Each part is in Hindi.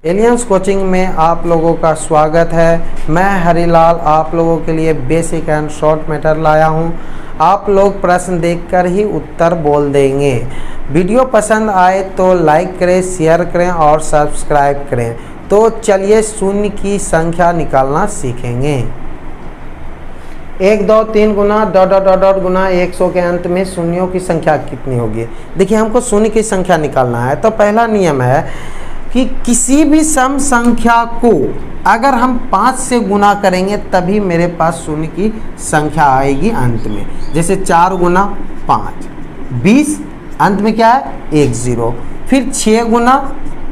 एलियंस कोचिंग में आप लोगों का स्वागत है। मैं हरिलाल आप लोगों के लिए बेसिक एंड शॉर्ट मैटर लाया हूं। आप लोग प्रश्न देखकर ही उत्तर बोल देंगे। वीडियो पसंद आए तो लाइक करें, शेयर करें और सब्सक्राइब करें। तो चलिए शून्य की संख्या निकालना सीखेंगे। 1 2 3 गुना डॉट डॉट डॉट डॉट गुना 100 के अंत में शून्यों की संख्या कितनी होगी। देखिए हमको शून्य की संख्या निकालना है। तो पहला नियम है कि किसी भी सम संख्या को अगर हम 5 से गुना करेंगे तभी मेरे पास शून्य की संख्या आएगी अंत में। जैसे 4 गुना 5 20, अंत में क्या है 1 0। फिर 6 गुना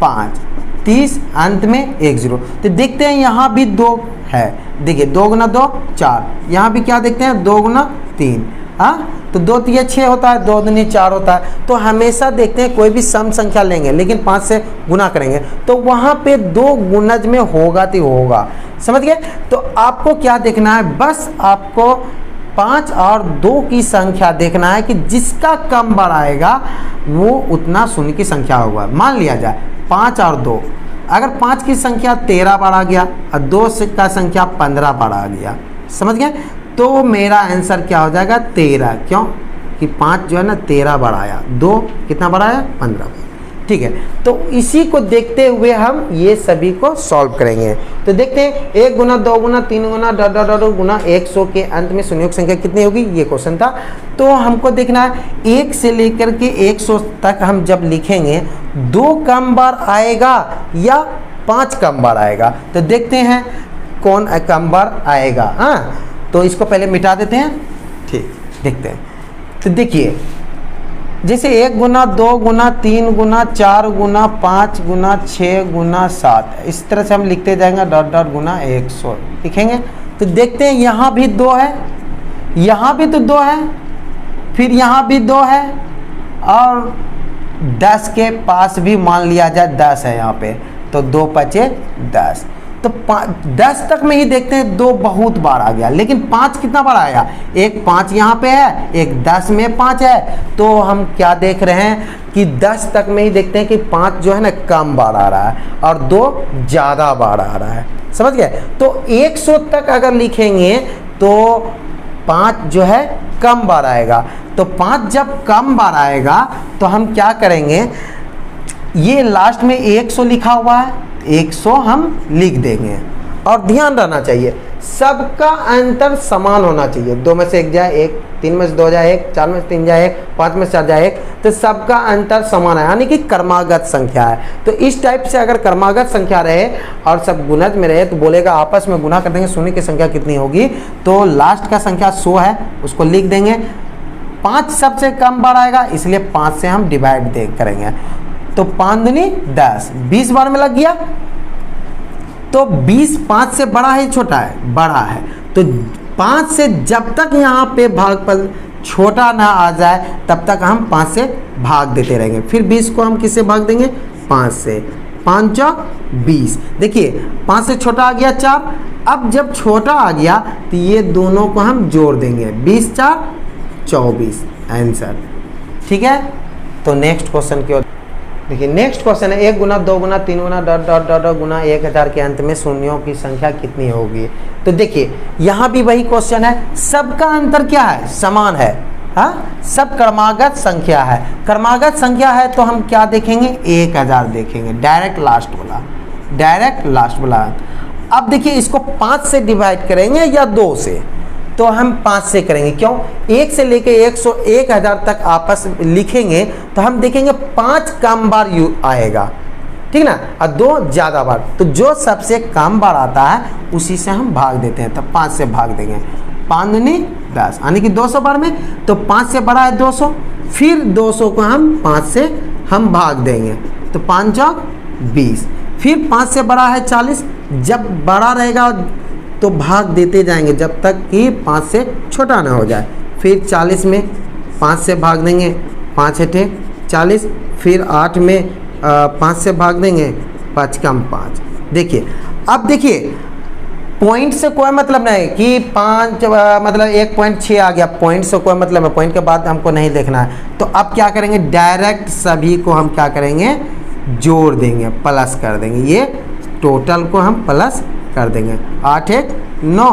5 30, अंत में 1 0। तो देखते हैं यहाँ भी 2 है। देखिए 2 गुना 2 4, यहाँ भी क्या देखते हैं 2 गुना 3। हाँ, तो 2 3 6 होता है, 2 दूनी 4 होता है। तो हमेशा देखते हैं कोई भी सम संख्या लेंगे लेकिन 5 से गुना करेंगे तो वहाँ पे 2 गुणज में होगा तो होगा। समझ गए। तो आपको क्या देखना है, बस आपको 5 और 2 की संख्या देखना है कि जिसका कम बढ़ाएगा वो उतना शून्य की संख्या होगा। मान लिया जाए 5 और 2, अगर 5 की संख्या 13 बढ़ा गया और 2 का संख्या 15 बढ़ा गया, समझ गए, तो मेरा आंसर क्या हो जाएगा 13। क्यों कि 5 जो है ना 13 बढ़ाया, 2 कितना बढ़ाया 15। ठीक है, तो इसी को देखते हुए हम ये सभी को सॉल्व करेंगे। तो देखते हैं 1 गुना 2 गुना 3 गुना डॉट डॉट डॉट गुना 100 के अंत में शून्यों की संख्या कितनी होगी, ये क्वेश्चन था। तो हमको देखना है 1 से लेकर के 100 तक हम जब लिखेंगे 2 कम बार आएगा या 5 कम बार आएगा। तो देखते हैं कौन कम बार आएगा। हाँ, तो इसको पहले मिटा देते हैं। ठीक, देखते हैं। तो देखिए जैसे 1 गुना 2 गुना 3 गुना 4 गुना 5 गुना 6 गुना 7, इस तरह से हम लिखते जाएंगे डॉट डॉट गुना 100 लिखेंगे। तो देखते हैं यहाँ भी 2 है, यहाँ भी तो 2 है, फिर यहाँ भी 2 है और 10 के पास भी मान लिया जाए 10 है यहाँ पे। तो 2 5 10, तो 10 तक में ही देखते हैं 2 बहुत बार आ गया, लेकिन 5 कितना बार आया, एक 5 यहाँ पे है, एक 10 में 5 है। तो हम क्या देख रहे हैं कि 10 तक में ही देखते हैं कि 5 जो है ना कम बार आ रहा है और 2 ज़्यादा बार आ रहा है। समझ गए। तो 100 तक अगर लिखेंगे तो 5 जो है कम बार आएगा। तो 5 जब कम बार आएगा तो हम क्या करेंगे, ये लास्ट में 100 लिखा हुआ है, 100 हम लिख देंगे। और ध्यान रहना चाहिए सबका अंतर समान होना चाहिए। 2 में से 1 जाए 1, 3 में से 2 जाए 1, 4 में से 3 जाए 1, 5 में से 4 जाए 1, तो सबका अंतर समान है, यानी कि क्रमागत संख्या है। तो इस टाइप से अगर क्रमागत संख्या रहे और सब गुणज में रहे तो बोलेगा आपस में गुना कर देंगे शून्य की संख्या कितनी होगी। तो लास्ट का संख्या 100 है, उसको लिख देंगे। 5 सबसे कम बार आएगा इसलिए 5 से हम डिवाइड करेंगे। तो 5 दूनी 10, 20 बार में लग गया। तो 20 5 से बड़ा है छोटा है, बड़ा है। तो 5 से जब तक यहाँ पे भागफल छोटा ना आ जाए तब तक हम 5 से भाग देते रहेंगे। फिर 20 को हम किससे भाग देंगे, 5 से। 5 चौक 20। देखिए 5 से छोटा आ गया 4। अब जब छोटा आ गया तो ये दोनों को हम जोड़ देंगे, 20 4 24 आंसर। ठीक है। तो नेक्स्ट क्वेश्चन की ओर देखिए। नेक्स्ट क्वेश्चन है 1 गुना 2 गुना 3 गुना डॉट डॉट डॉट गुना 1000 के अंत में शून्यों की संख्या कितनी होगी। तो देखिए यहाँ भी वही क्वेश्चन है, सबका अंतर क्या है, समान है। हाँ, सब क्रमागत संख्या है। क्रमागत संख्या है तो हम क्या देखेंगे, 1000 देखेंगे, डायरेक्ट लास्ट वाला, डायरेक्ट लास्ट वाला। अब देखिए इसको 5 से डिवाइड करेंगे या 2 से, तो हम 5 से करेंगे। क्यों, 1 से लेके 100 1000 तक आपस लिखेंगे तो हम देखेंगे 5 कम बार आएगा, ठीक ना, और 2 ज़्यादा बार। तो जो सबसे कम बार आता है उसी से हम भाग देते हैं। तो 5 से भाग देंगे, 5 दूनी 10 यानी कि 200 बार में। तो 5 से बड़ा है 200, फिर 200 को हम 5 से हम भाग देंगे। तो 5 चौक 20, फिर 5 से बड़ा है 40। जब बड़ा रहेगा तो भाग देते जाएंगे जब तक कि 5 से छोटा ना हो जाए। फिर 40 में 5 से भाग देंगे, 5 8 40। फिर 8 में 5 से भाग देंगे, 5 कम 5। देखिए अब देखिए पॉइंट से कोई मतलब नहीं कि 5 मतलब 1.6 आ गया, पॉइंट से कोई मतलब है, पॉइंट के बाद हमको नहीं देखना है। तो अब क्या करेंगे, डायरेक्ट सभी को हम क्या करेंगे जोड़ देंगे, प्लस कर देंगे, ये टोटल को हम प्लस कर देंगे। 8 1 9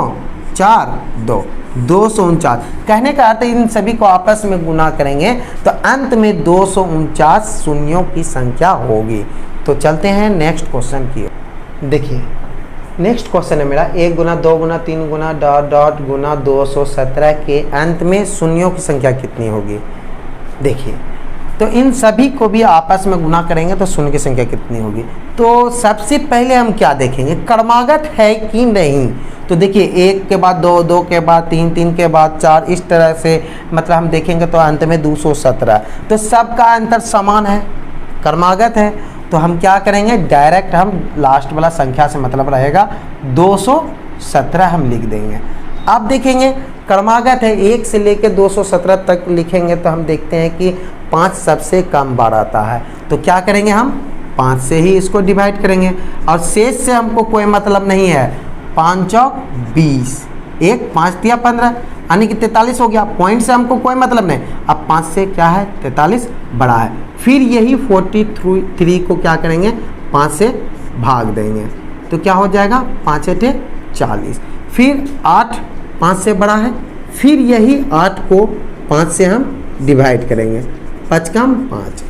4 2 249। कहने का अर्थ इन सभी को आपस में गुना करेंगे तो अंत में 249 शून्यों की संख्या होगी। तो चलते हैं नेक्स्ट क्वेश्चन की ओर। देखिए नेक्स्ट क्वेश्चन है मेरा 1 गुना 2 गुना 3 गुना डॉट डॉट गुना 217 के अंत में शून्यों की संख्या कितनी होगी। देखिए तो इन सभी को भी आपस में गुना करेंगे तो शून्य की संख्या कितनी होगी। तो सबसे पहले हम क्या देखेंगे, क्रमागत है कि नहीं। तो देखिए 1 के बाद 2, 2 के बाद 3, 3 के बाद 4, इस तरह से मतलब हम देखेंगे तो अंत में 217। तो सबका अंतर समान है, क्रमागत है। तो हम क्या करेंगे, डायरेक्ट हम लास्ट वाला संख्या से मतलब रहेगा 217 हम लिख देंगे। अब देखेंगे क्रमागत है, 1 से लेकर 217 तक लिखेंगे तो हम देखते हैं कि 5 सबसे कम बार आता है। तो क्या करेंगे, हम 5 से ही इसको डिवाइड करेंगे और शेष से हमको कोई मतलब नहीं है। 5 चौक 20, 1 5 दिया 15, यानी कि 43 हो गया। पॉइंट से हमको कोई मतलब नहीं। अब 5 से क्या है, 43 बड़ा है। फिर यही 43 को क्या करेंगे, 5 से भाग देंगे तो क्या हो जाएगा, 5 8 40। फिर 8 5 से बड़ा है। फिर यही 8 को 5 से हम डिवाइड करेंगे, 5 कम 5।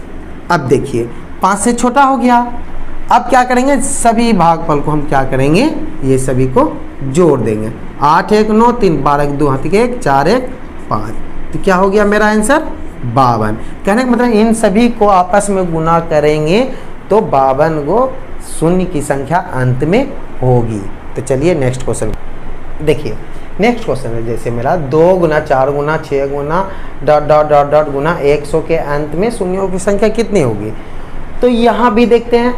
अब देखिए 5 से छोटा हो गया। अब क्या करेंगे, सभी भागफल को हम क्या करेंगे, ये सभी को जोड़ देंगे। 8 1 9 3 12 2 हाथी के 1 4 1 5। तो क्या हो गया मेरा आंसर 52। कहने का मतलब इन सभी को आपस में गुना करेंगे तो 52 को शून्य की संख्या अंत में होगी। तो चलिए नेक्स्ट क्वेश्चन देखिए। नेक्स्ट क्वेश्चन है जैसे मेरा 2 गुना 4 गुना 6 गुना डॉट डॉट डॉट डॉट गुना 100 के अंत में शून्यों की संख्या कितनी होगी। तो यहाँ भी देखते हैं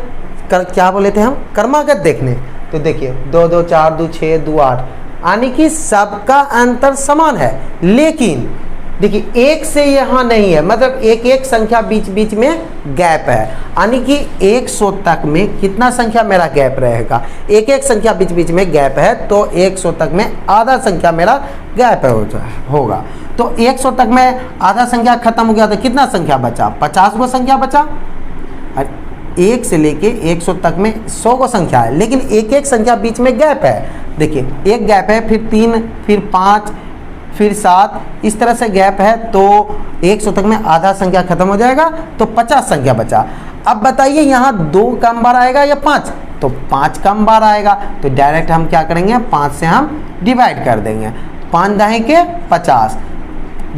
क्या बोले थे हम, क्रमागत देखने। तो देखिए 2 2 4 2 6 2 8, यानी कि सबका अंतर समान है। लेकिन देखिए 1 से यहाँ नहीं है, मतलब एक एक संख्या बीच बीच में गैप है, यानी कि 100 तक में कितना संख्या मेरा गैप रहेगा, एक एक संख्या बीच बीच में गैप है। तो 100 तक में आधा संख्या मेरा गैप होगा। तो 100 तक में आधा संख्या खत्म हो गया तो कितना संख्या बचा, 50 को संख्या बचा। 1 से लेके 100 तक में 100 को संख्या है, लेकिन एक एक संख्या बीच में गैप है। देखिए एक गैप है, फिर 3, फिर 5, फिर 7, इस तरह से गैप है। तो 100 तक में आधा संख्या खत्म हो जाएगा तो 50 संख्या बचा। अब बताइए यहाँ 2 कम बार आएगा या 5, तो 5 कम बार आएगा। तो डायरेक्ट हम क्या करेंगे, 5 से हम डिवाइड कर देंगे। 5 दाएं के 50,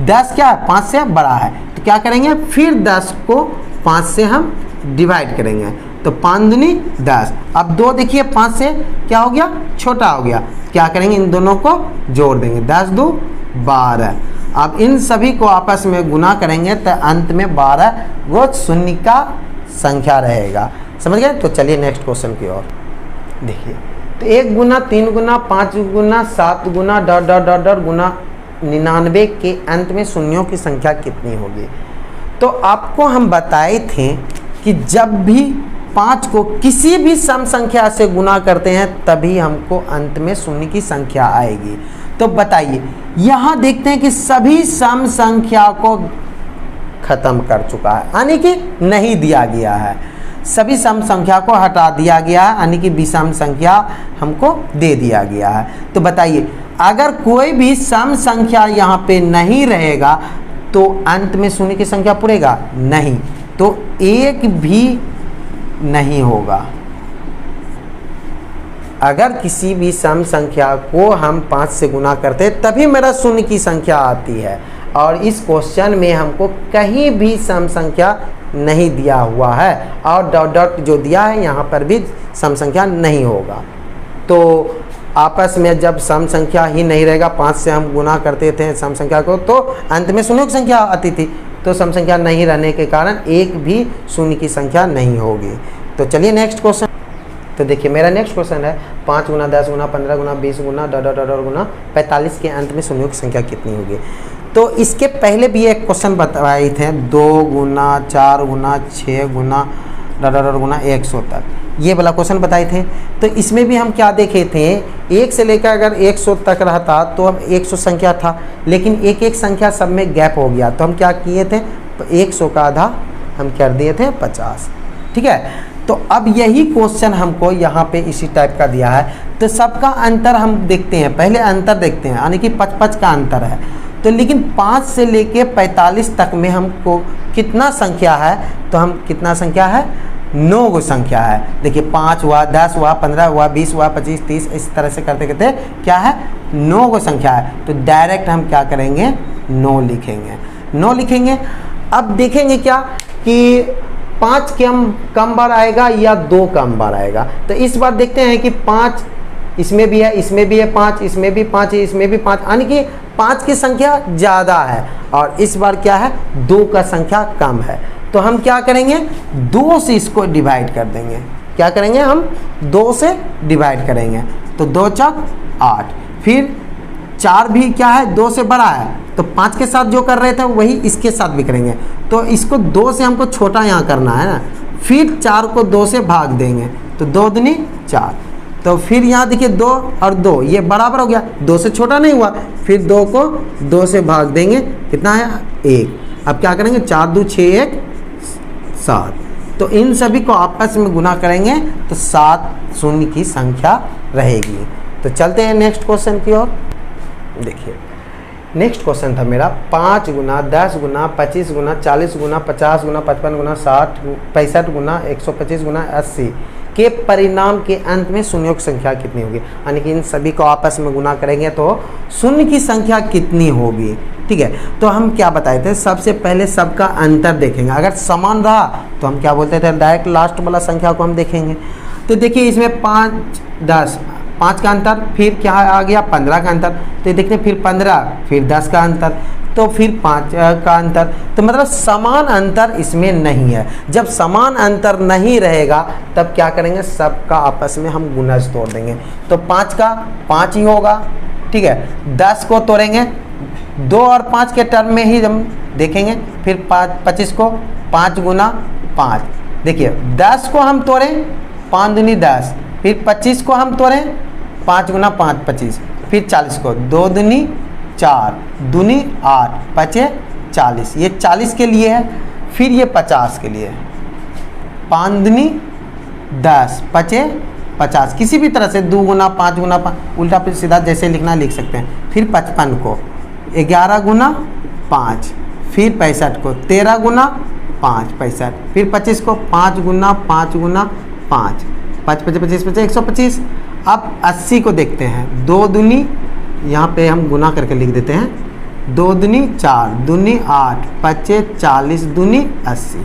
10 क्या है 5 से बड़ा है तो क्या करेंगे, फिर 10 को 5 से हम डिवाइड करेंगे तो 5 दूनी 10। अब 2 देखिए 5 से क्या हो गया, छोटा हो गया। क्या करेंगे, इन दोनों को जोड़ देंगे, 10 2 12। अब इन सभी को आपस में गुना करेंगे तो अंत में 12 वो शून्य का संख्या रहेगा। समझ गए। तो चलिए नेक्स्ट क्वेश्चन की ओर देखिए। तो 1 गुना 3 गुना 5 गुना 7 गुना डॉट डॉट डॉट डॉट गुना 99 के अंत में शून्यों की संख्या कितनी होगी। तो आपको हम बताए थे कि जब भी 5 को किसी भी सम संख्या से गुना करते हैं तभी हमको अंत में शून्य की संख्या आएगी। तो बताइए यहाँ देखते हैं कि सभी सम संख्या को खत्म कर चुका है, यानी कि नहीं दिया गया है। सभी सम संख्या को हटा दिया गया है, यानी कि विषम संख्या हमको दे दिया गया है। तो बताइए अगर कोई भी सम संख्या यहाँ पे नहीं रहेगा तो अंत में शून्य की संख्या पूरेगा नहीं, तो एक भी नहीं होगा। अगर किसी भी सम संख्या को हम 5 से गुना करते हैं तभी मेरा शून्य की संख्या आती है। और इस क्वेश्चन में हमको कहीं भी सम संख्या नहीं दिया हुआ है और डॉट डॉट जो दिया है यहाँ पर भी सम संख्या नहीं होगा। तो आपस में जब सम संख्या ही नहीं रहेगा, 5 से हम गुना करते थे सम संख्या को तो अंत में शून्य की संख्या आती थी। तो सम संख्या नहीं रहने के कारण एक भी शून्य की संख्या नहीं होगी। तो चलिए नेक्स्ट क्वेश्चन। तो देखिए मेरा नेक्स्ट क्वेश्चन है 5 गुना 10 गुना 15 गुना 20 गुना डॉट डॉट डॉट गुना 45 के अंत में शून्यों की संख्या कितनी होगी। तो इसके पहले भी एक क्वेश्चन बताए थे 2 गुना 4 गुना 6 गुना डॉट डॉट गुना 100 तक, ये वाला क्वेश्चन बताए थे। तो इसमें भी हम क्या देखे थे, 1 से लेकर अगर 100 तक रहता तो हम 100 संख्या था, लेकिन एक एक संख्या सब में गैप हो गया। तो हम क्या किए थे, तो 100 का आधा हम कर दिए थे 50। ठीक है। तो अब यही क्वेश्चन हमको यहाँ पे इसी टाइप का दिया है, तो सबका अंतर हम देखते हैं, पहले अंतर देखते हैं, यानी कि 5-5 का अंतर है। तो लेकिन 5 से लेके 45 तक में हमको कितना संख्या है, तो हम कितना संख्या है, 9 गो संख्या है। देखिए 5 हुआ, 10 हुआ, 15 हुआ, 20 हुआ, 25, 30, इस तरह से करते करते क्या है, 9 गो संख्या है। तो डायरेक्ट हम क्या करेंगे, 9 लिखेंगे, 9 लिखेंगे। अब देखेंगे क्या कि 5 कम बार आएगा या 2 कम बार आएगा। तो इस बार देखते हैं कि 5 इसमें भी है, इसमें भी है 5, इसमें भी 5 है, इसमें भी 5, यानी कि 5 की संख्या ज़्यादा है और इस बार क्या है, 2 का संख्या कम है। तो हम क्या करेंगे, 2 से इसको डिवाइड कर देंगे। क्या करेंगे, हम 2 से डिवाइड करेंगे। तो 2 चौक 8, फिर 4 भी क्या है, 2 से बड़ा है, तो 5 के साथ जो कर रहे थे वही इसके साथ भी करेंगे। तो इसको 2 से हमको छोटा यहाँ करना है ना, फिर 4 को 2 से भाग देंगे, तो 2 दूनी 4। तो फिर यहाँ देखिए 2 और 2 ये बराबर हो गया, 2 से छोटा नहीं हुआ, फिर 2 को 2 से भाग देंगे, कितना है, 1। अब क्या करेंगे, 4 2 6 1 7। तो इन सभी को आपस में गुना करेंगे तो 7 शून्य की संख्या रहेगी। तो चलते हैं नेक्स्ट क्वेश्चन की ओर। देखिए नेक्स्ट क्वेश्चन था मेरा 5 गुना 10 गुना 25 गुना 40 गुना 50 गुना 55 गुना 60 65 गुना 125 गुना 80 के परिणाम के अंत में शून्यों की संख्या कितनी होगी। यानी कि इन सभी को आपस में गुना करेंगे तो शून्य की संख्या कितनी होगी। ठीक है, तो हम क्या बताए थे, सबसे पहले सबका अंतर देखेंगे। अगर समान रहा तो हम क्या बोलते थे, डायरेक्ट लास्ट वाला संख्या को हम देखेंगे। तो देखिए इसमें 5 10 5 का अंतर, फिर क्या आ गया 15 का अंतर, तो देखते हैं फिर 15, फिर 10 का अंतर, तो फिर 5 का अंतर। तो मतलब समान अंतर इसमें नहीं है। जब समान अंतर नहीं रहेगा तब क्या करेंगे, सबका आपस में हम गुणज तोड़ देंगे। तो 5 का 5 ही होगा। ठीक है, 10 को तोड़ेंगे 2 और 5 के टर्म में ही हम देखेंगे। फिर 25 को 5 गुना 5, देखिए 10 को हम तोड़ें 5 दूनी 10, फिर 25 को हम तोड़ें 5 गुना 5 25, फिर 40 को 2 दूनी 4 दूनी 8 5 40, ये 40 के लिए है। फिर ये 50 के लिए, 5 दूनी 10 5 50, किसी भी तरह से 2 गुना 5 गुना 5 उल्टा फिर सीधा जैसे लिखना लिख सकते हैं। फिर 55 को 11 गुना 5, फिर 65 को 13 गुना 5 65, फिर 25 को 5 गुना 5 गुना 5 5 25 25 25 125। अब 80 को देखते हैं, 2 दूनी, यहाँ पे हम गुना करके लिख देते हैं, 2 दूनी 4 दूनी 8 25 40 दूनी 80।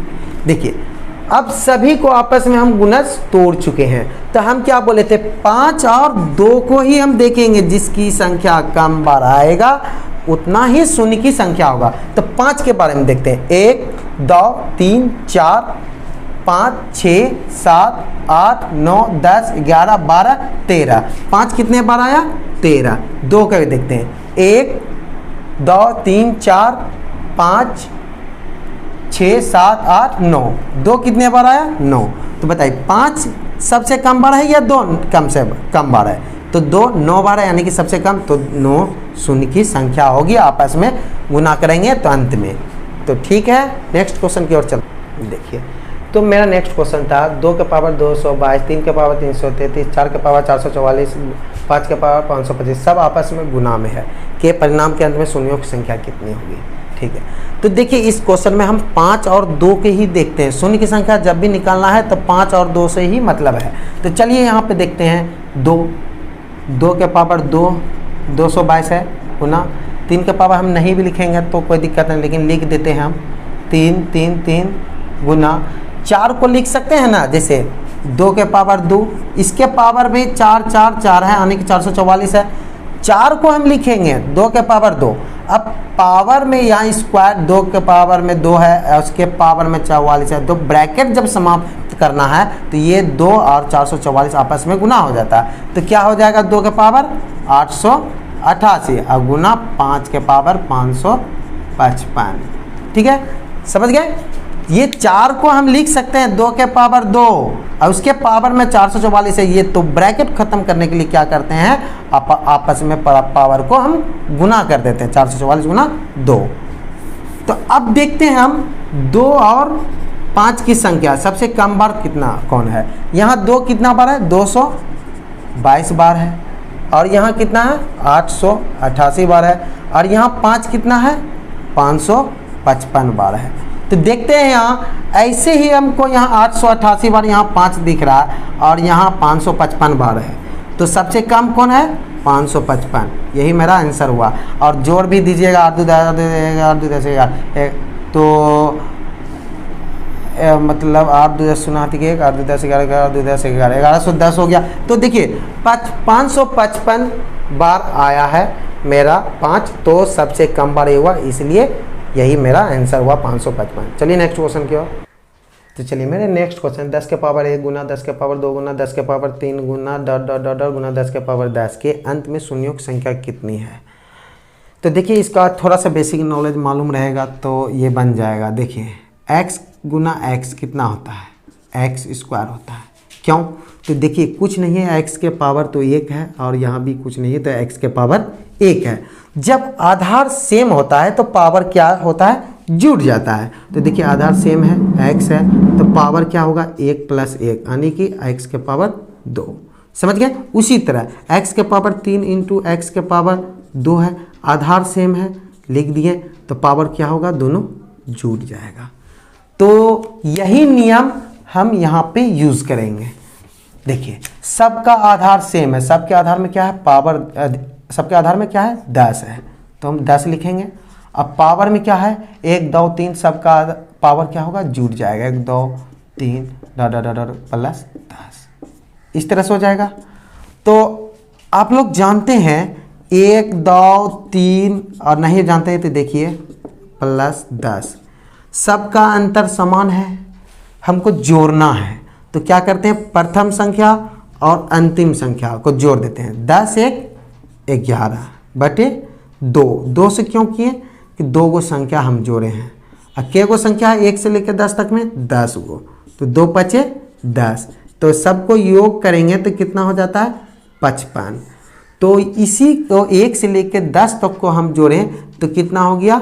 देखिए अब सभी को आपस में हम गुणज तोड़ चुके हैं। तो हम क्या बोले थे, 5 और 2 को ही हम देखेंगे, जिसकी संख्या कम बार आएगा उतना ही शून्य की संख्या होगा। तो 5 के बारे में देखते हैं, 1 2 3 4 5 6 7 8 9 10 11 12 13। 5 कितने बार आया, 13। 2 का भी देखते हैं, 1 2 3 4 5 6 7 8 9। 2 कितने बार आया, 9। तो बताइए 5 सबसे कम बार है या 2 कम से कम बार है, तो 2 9 बार है, यानी कि सबसे कम। तो 9 शून्य की संख्या होगी, आपस में गुना करेंगे तो अंत में। तो ठीक है, नेक्स्ट क्वेश्चन की ओर चल। देखिए तो मेरा नेक्स्ट क्वेश्चन था 2 के पावर 222, 3 के पावर 333, 4 के पावर 444, 5 के पावर 525, सब आपस में गुना में है। के परिणाम के अंत में शून्यों की संख्या कितनी होगी। ठीक है, तो देखिए इस क्वेश्चन में हम 5 और 2 के ही देखते हैं। शून्य की संख्या जब भी निकालना है तो 5 और 2 से ही मतलब है। तो चलिए यहाँ पे देखते हैं, 2 के पावर 2 222 है गुना, 3 के पावर हम नहीं भी लिखेंगे तो कोई दिक्कत नहीं, लेकिन लिख देते हैं हम 3 3 3 गुना 4 को लिख सकते हैं ना, जैसे 2 के पावर 2, इसके पावर में 4 4 4 है, यानी कि 444 है। 4 को हम लिखेंगे 2 के पावर 2। अब पावर में यहाँ स्क्वायर 2 के पावर में 2 है, उसके पावर में 44 है। तो ब्रैकेट जब समाप्त करना है तो ये 2 और 444 आपस में गुना हो जाता है। तो क्या हो जाएगा, 2 के पावर 888 और गुना 5 के पावर 555। ठीक है, समझ गए। ये 4 को हम लिख सकते हैं 2 के पावर 2 और उसके पावर में 444 है। ये तो ब्रैकेट खत्म करने के लिए क्या करते हैं, आपस में पावर को हम गुना कर देते हैं, 444 गुना 2। तो अब देखते हैं हम 2 और 5 की संख्या सबसे कम बार कितना कौन है? यहाँ 2 कितना बार है? 222 बार है। और यहाँ कितना है? 888 बार है। और यहाँ 5 कितना है? 555 बार है। तो देखते हैं यहाँ ऐसे ही हमको यहाँ 888 बार, यहाँ 5 दिख रहा है और यहाँ 555 बार है। तो सबसे कम कौन है? 555। यही मेरा आंसर हुआ। और जोड़ भी दीजिएगा 8 2 10 11 तो मतलब 8 2 10 सुना 1 8 2 10 11 8 2 10 11 1110 हो गया। तो देखिए 555 बार आया है मेरा 5, तो सबसे कम बार ये हुआ, इसलिए यही मेरा आंसर हुआ 555। चलिए नेक्स्ट क्वेश्चन की ओर। तो चलिए मेरे नेक्स्ट क्वेश्चन 10 के पावर 1 गुना 10 के पावर 2 गुना 10 के पावर 3 गुना डॉट डॉट डॉट गुना 10 के पावर 10 के अंत में शून्यों की संख्या कितनी है? तो देखिए इसका थोड़ा सा बेसिक नॉलेज मालूम रहेगा तो ये बन जाएगा। देखिए x गुना x कितना होता है? x स्क्वायर होता है। क्यों? तो देखिए कुछ नहीं है, x के पावर तो 1 है और यहाँ भी कुछ नहीं है तो x के पावर 1 है। जब आधार सेम होता है तो पावर क्या होता है? जुड़ जाता है। तो देखिए आधार सेम है, x है, तो पावर क्या होगा? 1 + 1 यानी कि x के पावर 2। समझ गए? उसी तरह x के पावर 3 इंटू x के पावर 2 है, आधार सेम है, लिख दिए, तो पावर क्या होगा? दोनों जुड़ जाएगा। तो यही नियम हम यहाँ पे यूज़ करेंगे। देखिए सबका आधार सेम है, सबके आधार में क्या है? पावर, सबके आधार में क्या है? 10 है, तो हम 10 लिखेंगे। अब पावर में क्या है? 1 2 3, सबका पावर क्या होगा? जुड़ जाएगा, 1 2 3 प्लस 10, इस तरह से हो जाएगा। तो आप लोग जानते हैं 1 2 3, और नहीं जानते हैं तो देखिए प्लस 10, सबका अंतर समान है, हमको जोड़ना है। तो क्या करते हैं? प्रथम संख्या और अंतिम संख्या को जोड़ देते हैं। 10 1 11 बटे 2। 2 से क्यों किए? कि 2 गो संख्या हम जोड़े हैं। और के गो संख्या है 1 से लेकर 10 तक में? 10 गो, तो 2 5 10, तो सबको योग करेंगे तो कितना हो जाता है? 55। तो इसी को 1 से लेकर 10 तक को हम जोड़ें तो कितना हो गया?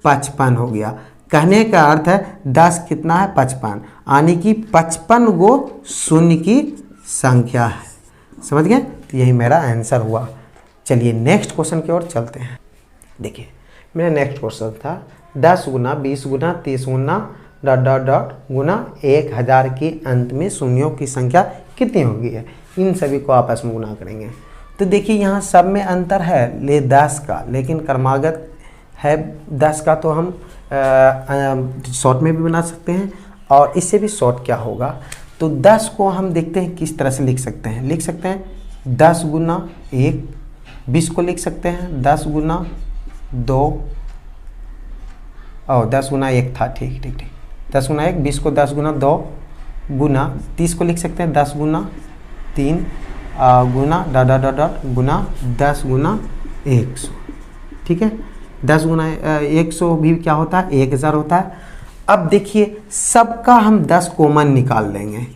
55 हो गया। कहने का अर्थ है 10 कितना है? 55, यानी कि 55 गो शून्य की संख्या है। समझ गए? तो यही मेरा आंसर हुआ। चलिए नेक्स्ट क्वेश्चन की ओर चलते हैं। देखिए मेरा नेक्स्ट क्वेश्चन था 10 गुना 20 गुना 30 गुना डॉट डॉट डॉट गुना 1000 के अंत में शून्यों की संख्या कितनी होगी है? इन सभी को आपस में गुना करेंगे। तो देखिए यहाँ सब में अंतर है 10 का, लेकिन क्रमागत है 10 का, तो हम शॉर्ट में भी बना सकते हैं। और इससे भी शॉर्ट क्या होगा? तो 10 को हम देखते हैं किस तरह से लिख सकते हैं। लिख सकते हैं 10 गुना 1, 20 को लिख सकते हैं 10 गुना 2, और 10 गुना 1 था, ठीक ठीक ठीक, 10 गुना 1, 20 को 10 गुना 2 गुना 30 को लिख सकते हैं 10 गुना 3 गुना डॉट डॉट डॉट गुना 10 गुना 100। ठीक है, 10 गुना 100 भी क्या होता है? 1000 होता है। अब देखिए सबका हम 10 कॉमन निकाल लेंगे।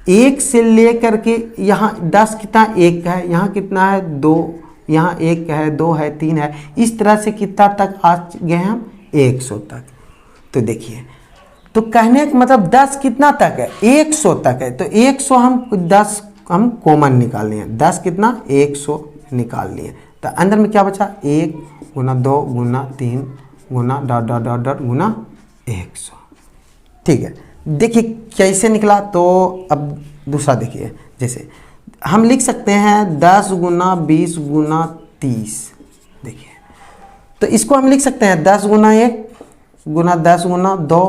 1 से लेकर के यहाँ 10 कितना? 1 है, यहाँ कितना है? 2, यहाँ 1 है, 2 है, 3 है, इस तरह से कितना तक आ गए हम? 100 तक। तो देखिए, तो कहने का मतलब 10 कितना तक है? 100 तक है। तो 100 हम 10 हम कॉमन निकाल लिए। 10 कितना? 100 निकाल लिए। तो अंदर में क्या बचा? 1 गुना 2 गुना 3 गुना डॉट डॉट डॉट डॉट गुना 100। ठीक है, देखिए कैसे निकला। तो अब दूसरा देखिए, जैसे हम लिख सकते हैं 10 गुना 20 गुना 30। देखिए तो इसको हम लिख सकते हैं 10 गुना 1 गुना 10 गुना 2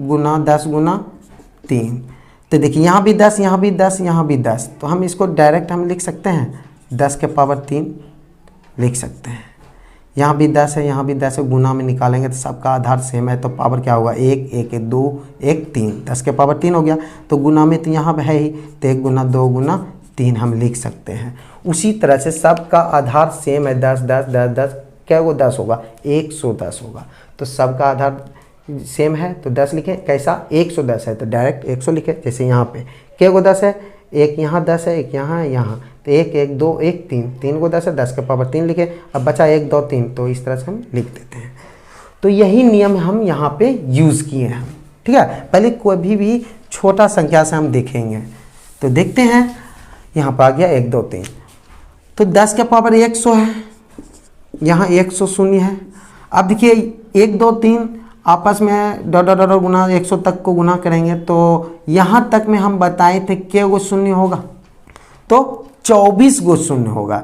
गुना 10 गुना 3। तो देखिए यहाँ भी 10, यहाँ भी 10, यहाँ भी 10, तो हम इसको डायरेक्ट हम लिख सकते हैं 10 के पावर 3 लिख सकते हैं। यहाँ भी 10 है, यहाँ भी 10 है, गुना में निकालेंगे तो सबका आधार सेम है, तो पावर क्या होगा? 1 1 2 1 3, 10 के पावर 3 हो गया। तो गुना में तो यहाँ है ही, तो 1 गुना 2 गुना 3 हम लिख सकते हैं। उसी तरह से सबका आधार सेम है, 10 10 10 10, क्या वो 10 होगा? 110 होगा। तो सबका आधार सेम है तो 10 लिखें। कैसा? 110 है तो डायरेक्ट 100 लिखें। जैसे यहाँ पे क्या को 10 है? एक यहाँ 10 है, एक यहाँ है, यहाँ, तो 1 1 2 1 3, 3 को 10 है, 10 के पावर 3 लिखे। अब बचा 1 2 3, तो इस तरह से हम लिख देते हैं। तो यही नियम हम यहाँ पे यूज़ किए हैं। ठीक है, पहले कोई भी छोटा संख्या से हम देखेंगे। तो देखते हैं, यहाँ पर आ गया 1 2 3, तो 10 के पावर 100 है, यहाँ 100 शून्य है। अब देखिए 1 2 3 आपस में डॉट डॉट डॉट गुना 100 तक को गुना करेंगे, तो यहाँ तक में हम बताए थे क्या गो शून्य होगा, तो 24 गो शून्य होगा।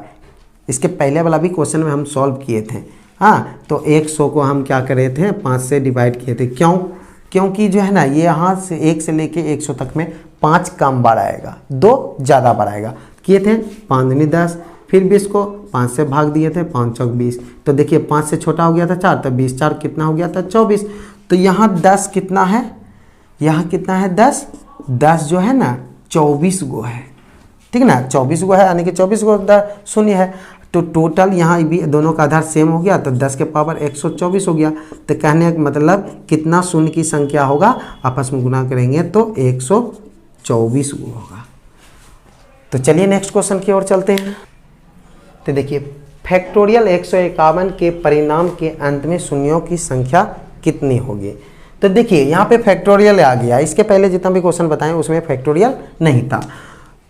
इसके पहले वाला भी क्वेश्चन में हम सॉल्व किए थे। हाँ, तो 100 को हम क्या कर रहे थे, 5 से डिवाइड किए थे। क्यों? क्योंकि जो है ना, ये यहाँ से 1 से लेके 100 तक में 5 कम बढ़ाएगा, 2 ज़्यादा बढ़ाएगा। किए थे 5 दूनी 10, फिर 20 को 5 से भाग दिए थे, 5 चौक 20। तो देखिए 5 से छोटा हो गया था 4, तो 20 4 कितना हो गया था 24। तो यहाँ 10 कितना है, यहाँ कितना है 10, 10 जो है ना 24 गो है, ठीक है ना, 24 गो है, यानी कि 24 गो शून्य है। तो टोटल यहाँ भी दोनों का आधार सेम हो गया, तो 10 के पावर 124 हो गया। तो कहने का मतलब कितना शून्य की संख्या होगा, आपस में गुना करेंगे तो 124 गो होगा। तो चलिए नेक्स्ट क्वेश्चन की ओर चलते हैं। तो देखिए फैक्टोरियल 151 के परिणाम के अंत में शून्यों की संख्या कितनी होगी। तो देखिए यहाँ पे फैक्टोरियल आ गया, इसके पहले जितना भी क्वेश्चन बताएं उसमें फैक्टोरियल नहीं था।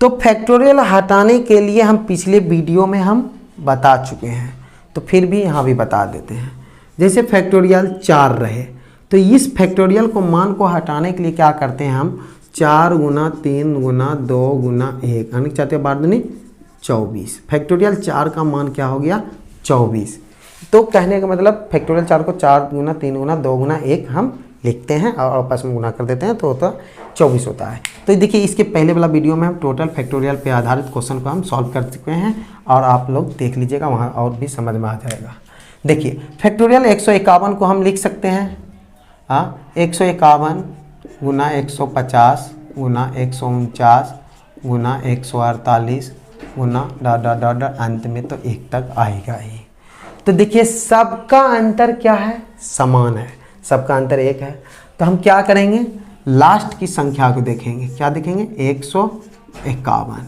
तो फैक्टोरियल हटाने के लिए हम पिछले वीडियो में हम बता चुके हैं, तो फिर भी यहाँ भी बता देते हैं। जैसे फैक्टोरियल 4 रहे, तो इस फैक्टोरियल को मान को हटाने के लिए क्या करते हैं हम, 4 गुना 3 गुना 2 गुना 1, यानी चाहते हैं 12 दूनी 24। फैक्टोरियल 4 का मान क्या हो गया 24। तो कहने का मतलब फैक्टोरियल 4 को 4 गुना 3 गुना 2 गुना 1 हम लिखते हैं और आपस में गुना कर देते हैं, तो होता 24 होता है। तो देखिए इसके पहले वाला वीडियो में हम टोटल फैक्टोरियल पे आधारित क्वेश्चन को हम सॉल्व कर चुके हैं, और आप लोग देख लीजिएगा, वहाँ और भी समझ में आ जाएगा। देखिए फैक्टोरियल 151 को हम लिख सकते हैं 151 गुना 150 गुना 149 गुना 148 गुना डॉट डॉट डॉट डॉट, अंत में तो 1 तक आएगा ही। तो देखिए सबका अंतर क्या है, समान है, सबका अंतर 1 है। तो हम क्या करेंगे, लास्ट की संख्या को देखेंगे, क्या देखेंगे 151।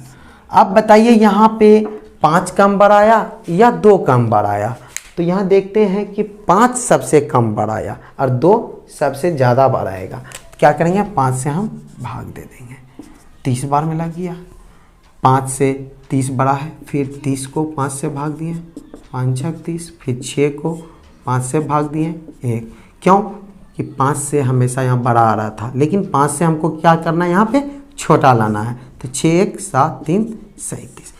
अब बताइए यहाँ पे 5 कम बढ़ाया या 2 कम बढ़ाया। तो यहाँ देखते हैं कि 5 सबसे कम बढ़ाया और 2 सबसे ज़्यादा बढ़ाएगा। क्या करेंगे, 5 से हम भाग दे देंगे, 30 बार में लग गया। 5 से 30 बड़ा है, फिर 30 को 5 से भाग दिए, 5 6 30, फिर 6 को 5 से भाग दिए 1। क्यों कि 5 से हमेशा यहाँ बड़ा आ रहा था, लेकिन 5 से हमको क्या करना है, यहाँ पे छोटा लाना है। तो 6 1 7 3 37।